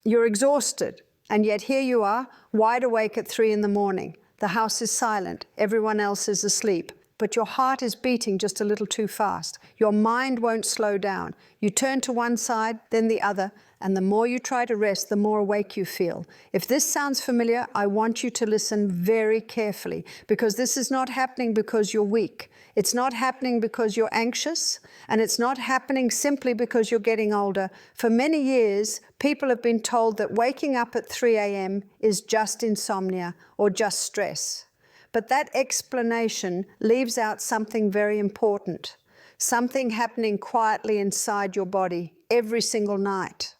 You're exhausted, and yet here you are, wide awake at 3 in the morning. The house is silent, everyone else is asleep, but your heart is beating just a little too fast. Your mind won't slow down. You turn to one side, then the other, and the more you try to rest, the more awake you feel. If this sounds familiar, I want you to listen very carefully, because this is not happening because you're weak. It's not happening because you're anxious, and it's not happening simply because you're getting older. For many years, people have been told that waking up at 3 a.m. is just insomnia or just stress. But that explanation leaves out something very important, something happening quietly inside your body every single night.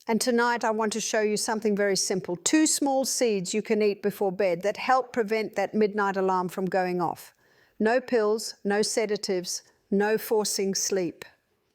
And tonight I want to show you something very simple. 2 small seeds you can eat before bed that help prevent that midnight alarm from going off. No pills, no sedatives, no forcing sleep.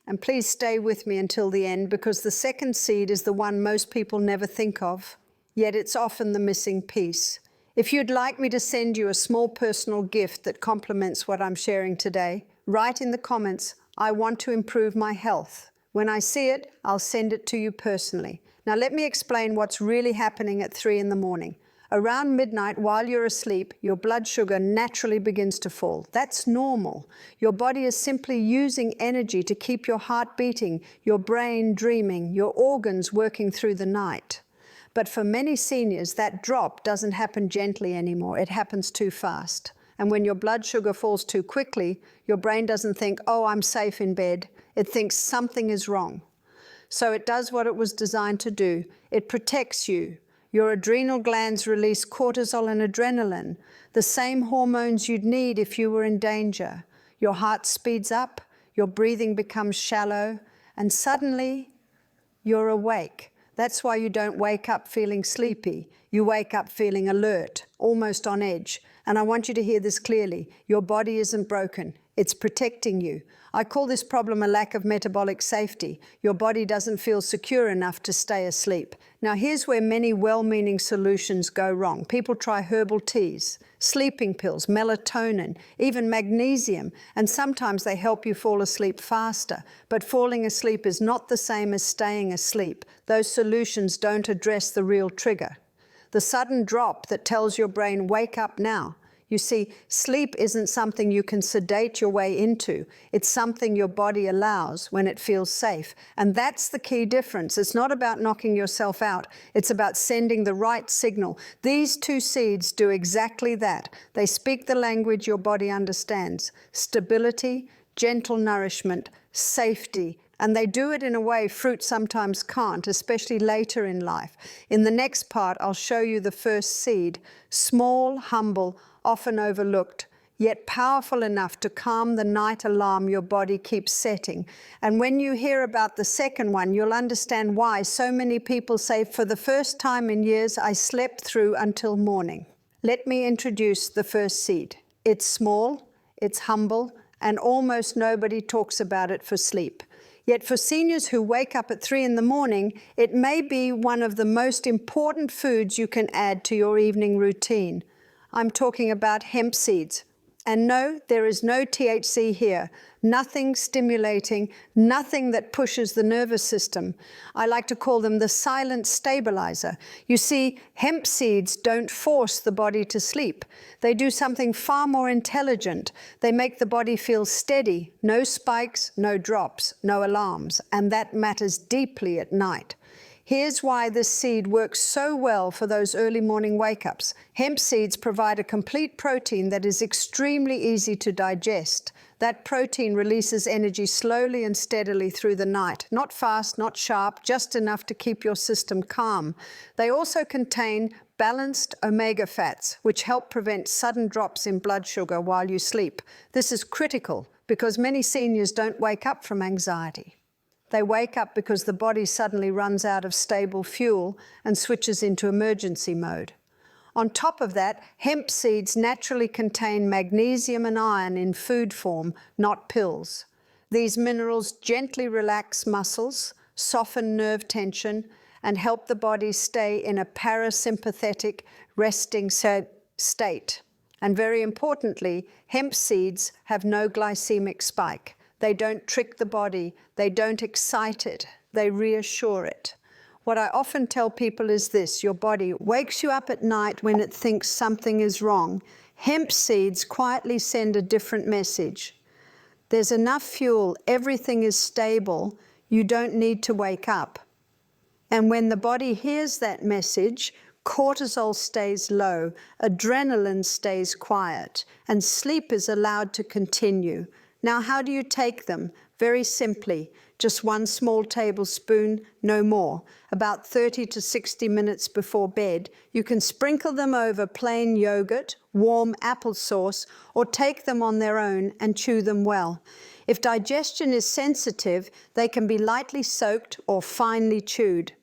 And please stay with me until the end, because the second seed is the one most people never think of, yet it's often the missing piece. If you'd like me to send you a small personal gift that complements what I'm sharing today, write in the comments, "I want to improve my health." When I see it, I'll send it to you personally. Now let me explain what's really happening at 3 in the morning. Around midnight, while you're asleep, your blood sugar naturally begins to fall. That's normal. Your body is simply using energy to keep your heart beating, your brain dreaming, your organs working through the night. But for many seniors, that drop doesn't happen gently anymore. It happens too fast. And when your blood sugar falls too quickly, your brain doesn't think, "Oh, I'm safe in bed." It thinks something is wrong. So it does what it was designed to do. It protects you. Your adrenal glands release cortisol and adrenaline, the same hormones you'd need if you were in danger. Your heart speeds up, your breathing becomes shallow, and suddenly you're awake. That's why you don't wake up feeling sleepy. You wake up feeling alert, almost on edge. And I want you to hear this clearly. Your body isn't broken. It's protecting you. I call this problem a lack of metabolic safety. Your body doesn't feel secure enough to stay asleep. Now here's where many well-meaning solutions go wrong. People try herbal teas, sleeping pills, melatonin, even magnesium, and sometimes they help you fall asleep faster. But falling asleep is not the same as staying asleep. Those solutions don't address the real trigger, the sudden drop that tells your brain, "Wake up now." You see, sleep isn't something you can sedate your way into. It's something your body allows when it feels safe. And that's the key difference. It's not about knocking yourself out. It's about sending the right signal. These 2 seeds do exactly that. They speak the language your body understands. Stability, gentle nourishment, safety. And they do it in a way fruit sometimes can't, especially later in life. In the next part, I'll show you the first seed, small, humble, often overlooked, yet powerful enough to calm the night alarm your body keeps setting. And when you hear about the second one, you'll understand why so many people say, "For the first time in years, I slept through until morning." Let me introduce the first seed. It's small, it's humble, and almost nobody talks about it for sleep. Yet for seniors who wake up at 3 in the morning, it may be one of the most important foods you can add to your evening routine. I'm talking about hemp seeds. And no, there is no THC here. Nothing stimulating, nothing that pushes the nervous system. I like to call them the silent stabilizer. You see, hemp seeds don't force the body to sleep. They do something far more intelligent. They make the body feel steady. No spikes, no drops, no alarms. And that matters deeply at night. Here's why this seed works so well for those early morning wake-ups. Hemp seeds provide a complete protein that is extremely easy to digest. That protein releases energy slowly and steadily through the night. Not fast, not sharp, just enough to keep your system calm. They also contain balanced omega fats, which help prevent sudden drops in blood sugar while you sleep. This is critical because many seniors don't wake up from anxiety. They wake up because the body suddenly runs out of stable fuel and switches into emergency mode. On top of that, hemp seeds naturally contain magnesium and iron in food form, not pills. These minerals gently relax muscles, soften nerve tension, and help the body stay in a parasympathetic resting state. And very importantly, hemp seeds have no glycemic spike. They don't trick the body, they don't excite it, they reassure it. What I often tell people is this: your body wakes you up at night when it thinks something is wrong. Hemp seeds quietly send a different message. There's enough fuel, everything is stable, you don't need to wake up. And when the body hears that message, cortisol stays low, adrenaline stays quiet, and sleep is allowed to continue. Now, how do you take them? Very simply, just 1 small tablespoon, no more, about 30 to 60 minutes before bed. You can sprinkle them over plain yogurt, warm applesauce, or take them on their own and chew them well. If digestion is sensitive, they can be lightly soaked or finely chewed.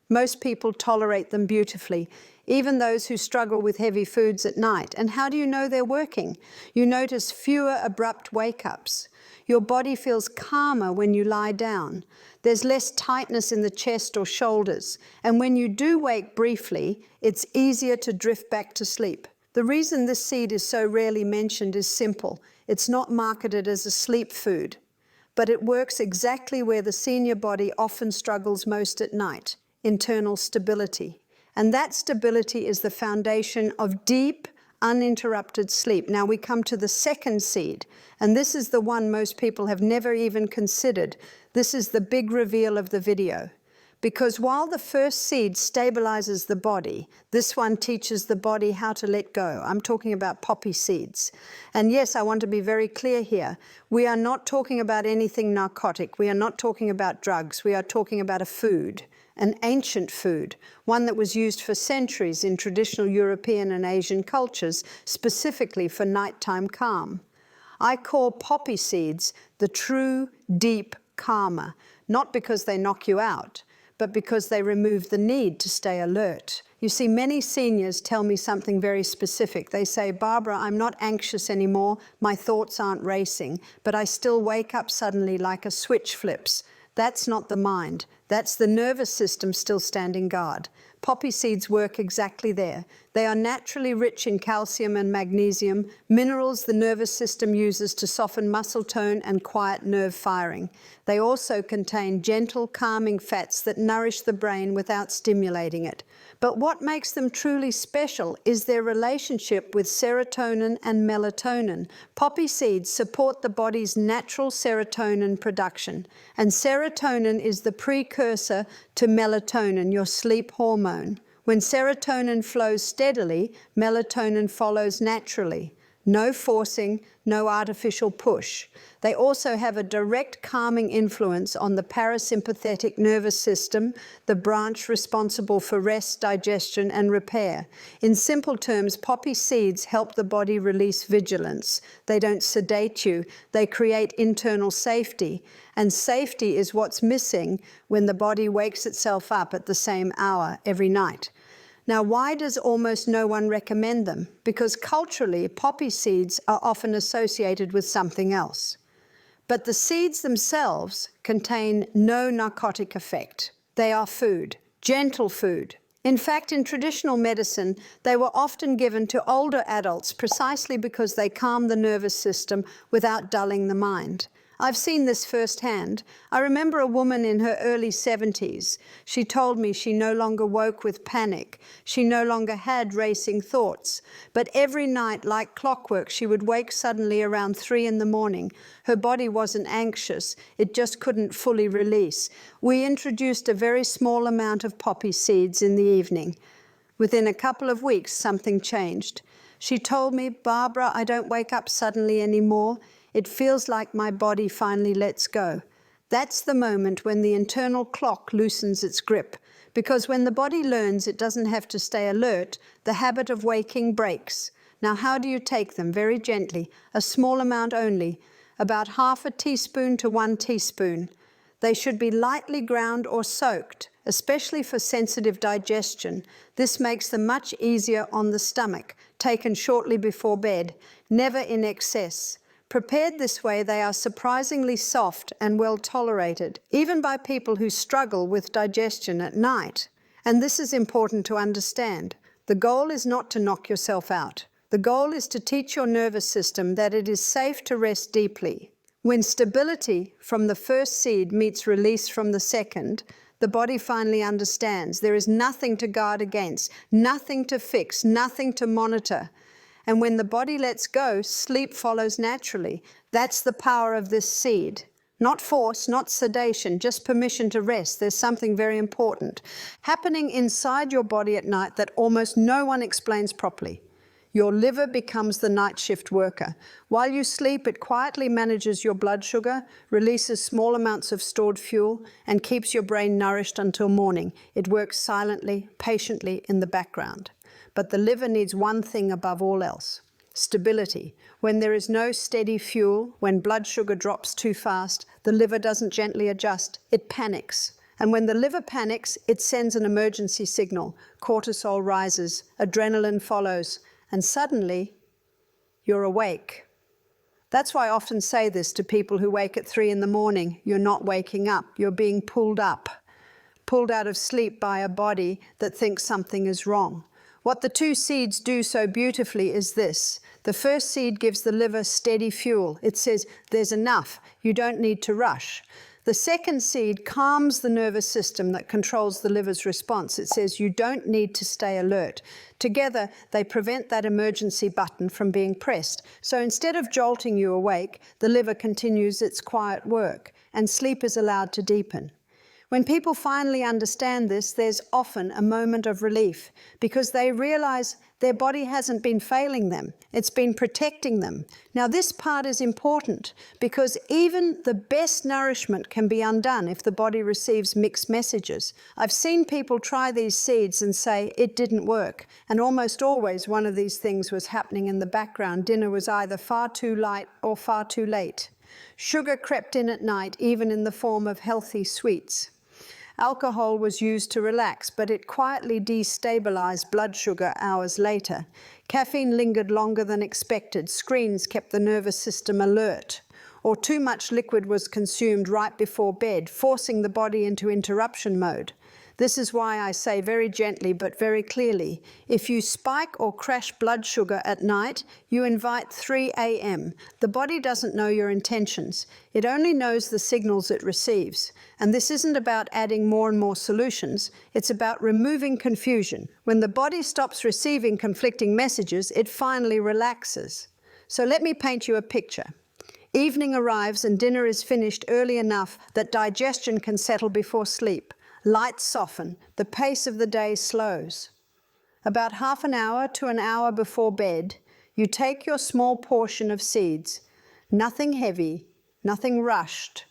Most people tolerate them beautifully, even those who struggle with heavy foods at night. And how do you know they're working? You notice fewer abrupt wake-ups. Your body feels calmer when you lie down. There's less tightness in the chest or shoulders. And when you do wake briefly, it's easier to drift back to sleep. The reason this seed is so rarely mentioned is simple. It's not marketed as a sleep food, but it works exactly where the senior body often struggles most at night: internal stability. And that stability is the foundation of deep, uninterrupted sleep. Now we come to the second seed, and this is the one most people have never even considered. This is the big reveal of the video. Because while the first seed stabilizes the body, this one teaches the body how to let go. I'm talking about poppy seeds. And yes, I want to be very clear here. We are not talking about anything narcotic. We are not talking about drugs. We are talking about a food, an ancient food, one that was used for centuries in traditional European and Asian cultures, specifically for nighttime calm. I call poppy seeds the true, deep calmer, not because they knock you out, but because they remove the need to stay alert. You see, many seniors tell me something very specific. They say, "Barbara, I'm not anxious anymore, my thoughts aren't racing, but I still wake up suddenly like a switch flips." That's not the mind. That's the nervous system still standing guard. Poppy seeds work exactly there. They are naturally rich in calcium and magnesium, minerals the nervous system uses to soften muscle tone and quiet nerve firing. They also contain gentle, calming fats that nourish the brain without stimulating it. But what makes them truly special is their relationship with serotonin and melatonin. Poppy seeds support the body's natural serotonin production, and serotonin is the precursor to melatonin, your sleep hormone. When serotonin flows steadily, melatonin follows naturally. No forcing, no artificial push. They also have a direct calming influence on the parasympathetic nervous system, the branch responsible for rest, digestion, and repair. In simple terms, poppy seeds help the body release vigilance. They don't sedate you, they create internal safety. And safety is what's missing when the body wakes itself up at the same hour every night. Now, why does almost no one recommend them? Because culturally, poppy seeds are often associated with something else. But the seeds themselves contain no narcotic effect. They are food, gentle food. In fact, in traditional medicine, they were often given to older adults precisely because they calm the nervous system without dulling the mind. I've seen this firsthand. I remember a woman in her early 70s. She told me she no longer woke with panic. She no longer had racing thoughts. But every night, like clockwork, she would wake suddenly around 3 in the morning. Her body wasn't anxious. It just couldn't fully release. We introduced a very small amount of poppy seeds in the evening. Within a couple of weeks, something changed. She told me, "Barbara, I don't wake up suddenly anymore. It feels like my body finally lets go." That's the moment when the internal clock loosens its grip, because when the body learns it doesn't have to stay alert, the habit of waking breaks. Now, how do you take them? Very gently, a small amount only, about half a teaspoon to 1 teaspoon. They should be lightly ground or soaked, especially for sensitive digestion. This makes them much easier on the stomach, taken shortly before bed, never in excess. Prepared this way, they are surprisingly soft and well tolerated, even by people who struggle with digestion at night. And this is important to understand. The goal is not to knock yourself out. The goal is to teach your nervous system that it is safe to rest deeply. When stability from the first seed meets release from the second, the body finally understands. There is nothing to guard against, nothing to fix, nothing to monitor. And when the body lets go, sleep follows naturally. That's the power of this seed. Not force, not sedation, just permission to rest. There's something very important happening inside your body at night that almost no one explains properly. Your liver becomes the night shift worker. While you sleep, it quietly manages your blood sugar, releases small amounts of stored fuel, and keeps your brain nourished until morning. It works silently, patiently in the background. But the liver needs one thing above all else: stability. When there is no steady fuel, when blood sugar drops too fast, the liver doesn't gently adjust, it panics. And when the liver panics, it sends an emergency signal. Cortisol rises, adrenaline follows, and suddenly you're awake. That's why I often say this to people who wake at 3 in the morning. You're not waking up, you're being pulled up, pulled out of sleep by a body that thinks something is wrong. What the two seeds do so beautifully is this. The first seed gives the liver steady fuel. It says, there's enough, you don't need to rush. The second seed calms the nervous system that controls the liver's response. It says, you don't need to stay alert. Together, they prevent that emergency button from being pressed. So instead of jolting you awake, the liver continues its quiet work, and sleep is allowed to deepen. When people finally understand this, there's often a moment of relief because they realize their body hasn't been failing them. It's been protecting them. Now, this part is important because even the best nourishment can be undone if the body receives mixed messages. I've seen people try these seeds and say it didn't work. And almost always one of these things was happening in the background. Dinner was either far too light or far too late. Sugar crept in at night, even in the form of healthy sweets. Alcohol was used to relax, but it quietly destabilized blood sugar hours later. Caffeine lingered longer than expected. Screens kept the nervous system alert. Or too much liquid was consumed right before bed, forcing the body into interruption mode. This is why I say very gently but very clearly, if you spike or crash blood sugar at night, you invite 3 a.m. The body doesn't know your intentions. It only knows the signals it receives. And this isn't about adding more and more solutions. It's about removing confusion. When the body stops receiving conflicting messages, it finally relaxes. So let me paint you a picture. Evening arrives and dinner is finished early enough that digestion can settle before sleep. Lights soften, the pace of the day slows. About half an hour to an hour before bed, you take your small portion of seeds, nothing heavy, nothing rushed,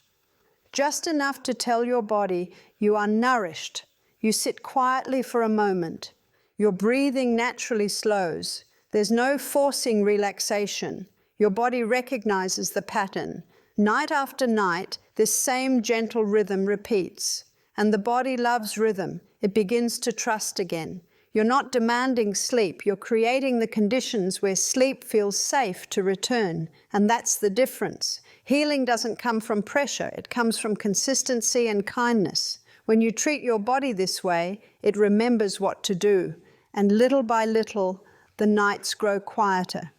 just enough to tell your body you are nourished. You sit quietly for a moment. Your breathing naturally slows. There's no forcing relaxation. Your body recognizes the pattern. Night after night, this same gentle rhythm repeats. And the body loves rhythm. It begins to trust again. You're not demanding sleep. You're creating the conditions where sleep feels safe to return. And that's the difference. Healing doesn't come from pressure. It comes from consistency and kindness. When you treat your body this way, it remembers what to do. And little by little, the nights grow quieter.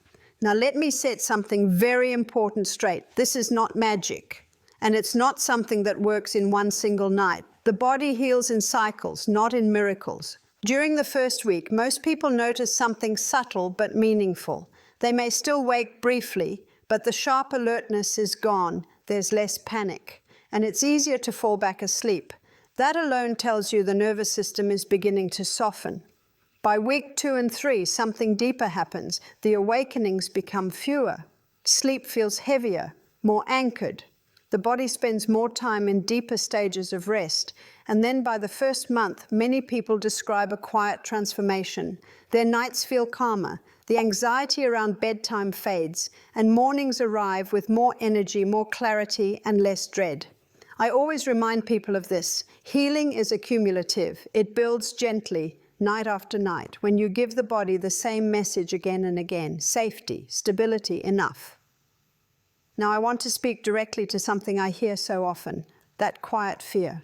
Now let me set something very important straight. This is not magic. And it's not something that works in one single night. The body heals in cycles, not in miracles. During the first week, most people notice something subtle but meaningful. They may still wake briefly, but the sharp alertness is gone. There's less panic, and it's easier to fall back asleep. That alone tells you the nervous system is beginning to soften. By week 2 and 3, something deeper happens. The awakenings become fewer. Sleep feels heavier, more anchored. The body spends more time in deeper stages of rest. And then by the first month, many people describe a quiet transformation. Their nights feel calmer. The anxiety around bedtime fades, and mornings arrive with more energy, more clarity, and less dread. I always remind people of this. Healing is accumulative. It builds gently, night after night, when you give the body the same message again and again. Safety, stability, enough. Now I want to speak directly to something I hear so often, that quiet fear.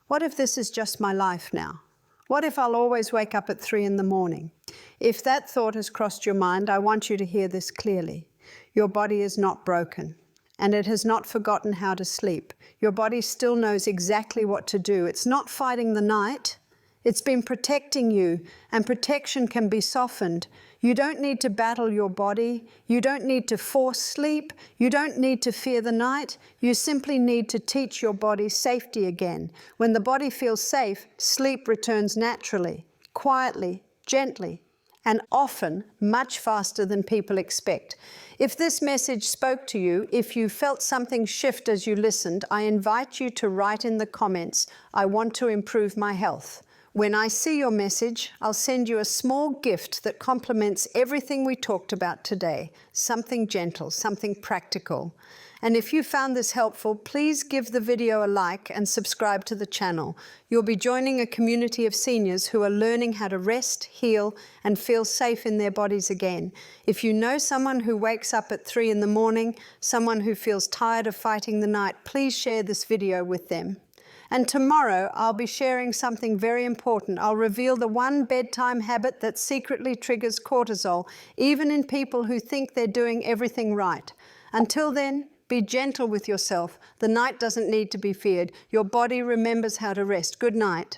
What if this is just my life now? What if I'll always wake up at 3 in the morning? If that thought has crossed your mind, I want you to hear this clearly. Your body is not broken. and it has not forgotten how to sleep. Your body still knows exactly what to do. It's not fighting the night. It's been protecting you, and protection can be softened. You don't need to battle your body. You don't need to force sleep. You don't need to fear the night. You simply need to teach your body safety again. When the body feels safe, sleep returns naturally, quietly, gently, and often much faster than people expect. If this message spoke to you, if you felt something shift as you listened, I invite you to write in the comments, "I want to improve my health." When I see your message, I'll send you a small gift that complements everything we talked about today, something gentle, something practical. And if you found this helpful, please give the video a like and subscribe to the channel. You'll be joining a community of seniors who are learning how to rest, heal, and feel safe in their bodies again. If you know someone who wakes up at 3 in the morning, someone who feels tired of fighting the night, please share this video with them. And tomorrow, I'll be sharing something very important. I'll reveal the one bedtime habit that secretly triggers cortisol, even in people who think they're doing everything right. Until then, be gentle with yourself. The night doesn't need to be feared. Your body remembers how to rest. Good night.